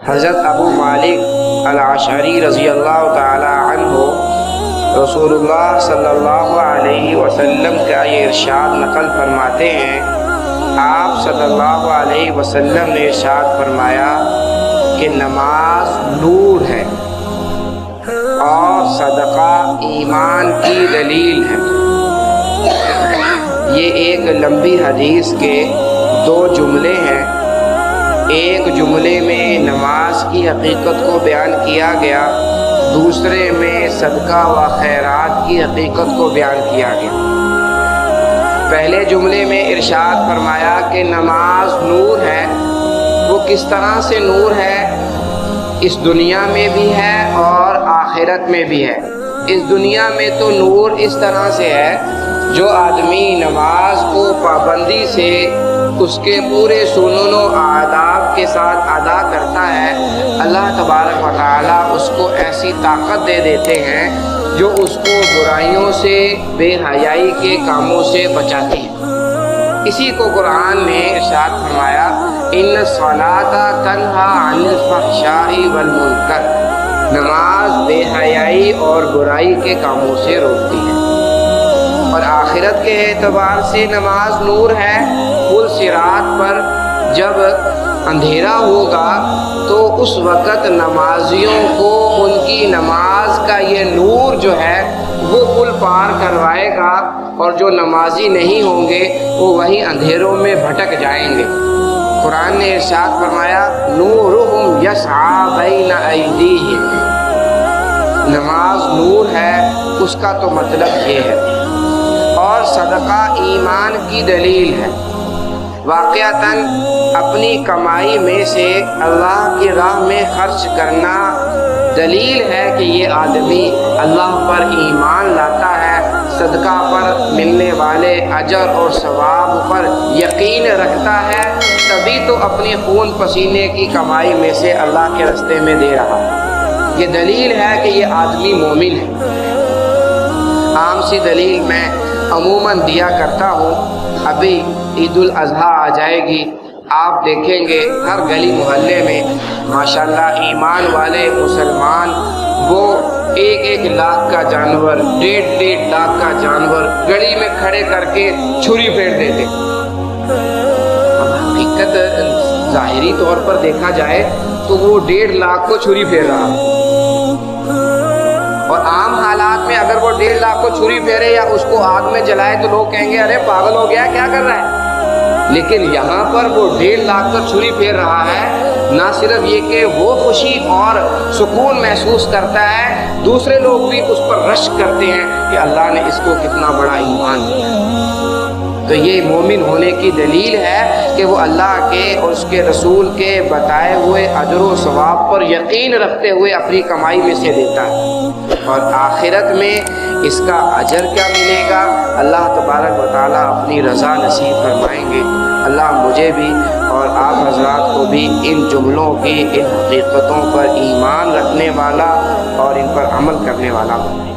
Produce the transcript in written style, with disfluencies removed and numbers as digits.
حضرت ابو مالک الاشعری رضی اللہ تعالی عنہ رسول اللہ صلی اللہ علیہ وسلم کا یہ ارشاد نقل فرماتے ہیں۔ آپ صلی اللہ علیہ وسلم نے ارشاد فرمایا کہ نماز نور ہے اور صدقہ ایمان کی دلیل ہے۔ یہ ایک لمبی حدیث کے دو جملے ہیں۔ ایک جملے میں نماز کی حقیقت کو بیان کیا گیا، دوسرے میں صدقہ و خیرات کی حقیقت کو بیان کیا گیا۔ پہلے جملے میں ارشاد فرمایا کہ نماز نور ہے۔ وہ کس طرح سے نور ہے؟ اس دنیا میں بھی ہے اور آخرت میں بھی ہے۔ اس دنیا میں تو نور اس طرح سے ہے، جو آدمی نماز کو پابندی سے اس کے پورے سنن و آداب کے ساتھ ادا کرتا ہے، اللہ تبارک و تعالیٰ اس کو ایسی طاقت دے دیتے ہیں جو اس کو برائیوں سے، بے حیائی کے کاموں سے بچاتی ہے۔ اسی کو قرآن نے ارشاد فرمایا، ان الصلاۃ تنہی عن الفحشاء والمنکر، نماز بے حیائی اور برائی کے کاموں سے روکتی ہے۔ اور آخرت کے اعتبار سے نماز نور ہے۔ پل صراط پر جب اندھیرا ہوگا تو اس وقت نمازیوں کو ان کی نماز کا یہ نور جو ہے وہ پل پار کروائے گا، اور جو نمازی نہیں ہوں گے وہ وہی اندھیروں میں بھٹک جائیں گے۔ قرآن نے ارشاد فرمایا، نورہم یسعی بین ایدیہم، نماز نور ہے، اس کا تو مطلب یہ ہے۔ اور صدقہ ایمان کی دلیل ہے۔ واقعتاً اپنی کمائی میں سے اللہ کی راہ میں خرچ کرنا دلیل ہے کہ یہ آدمی اللہ پر ایمان لاتا ہے، صدقہ پر ملنے والے اجر اور ثواب پر یقین رکھتا ہے، تبھی تو اپنی خون پسینے کی کمائی میں سے اللہ کے راستے میں دے رہا ہے۔ یہ دلیل ہے کہ یہ آدمی مومن ہے۔ عام سی دلیل میں عموماً دیا کرتا ہوں۔ ابھی عید الاضحیٰ آ جائے گی، آپ دیکھیں گے ہر گلی محلے میں ماشاءاللہ ایمان والے مسلمان وہ 1-1 لاکھ کا جانور، 1.5 لاکھ کا جانور گلی میں کھڑے کر کے چھری پھیر دیتے۔ اب حقیقت ظاہری طور پر دیکھا جائے تو وہ 1.5 لاکھ کو چھری پھیر رہا ہے، اور عام حالات میں اگر وہ 1.5 لاکھ کو چھری پھیرے یا اس کو آگ میں جلائے تو لوگ کہیں گے ارے پاگل ہو گیا، کیا کر رہا ہے؟ لیکن یہاں پر وہ 1.5 لاکھ پر چھری پھیر رہا ہے۔ نہ صرف یہ کہ وہ خوشی اور سکون محسوس کرتا ہے، دوسرے لوگ بھی اس پر رشک کرتے ہیں کہ اللہ نے اس کو کتنا بڑا ایمان دیا۔ تو یہ مومن ہونے کی دلیل ہے کہ وہ اللہ کے اور اس کے رسول کے بتائے ہوئے اجر و ثواب پر یقین رکھتے ہوئے اپنی کمائی میں سے دیتا ہے۔ اور آخرت میں اس کا اجر کیا ملے گا، اللہ تبارک و تعالیٰ اپنی رضا نصیب فرمائیں گے۔ اللہ مجھے بھی اور آپ حضرات کو بھی ان جملوں کی، ان حقیقتوں پر ایمان رکھنے والا اور ان پر عمل کرنے والا بنائے۔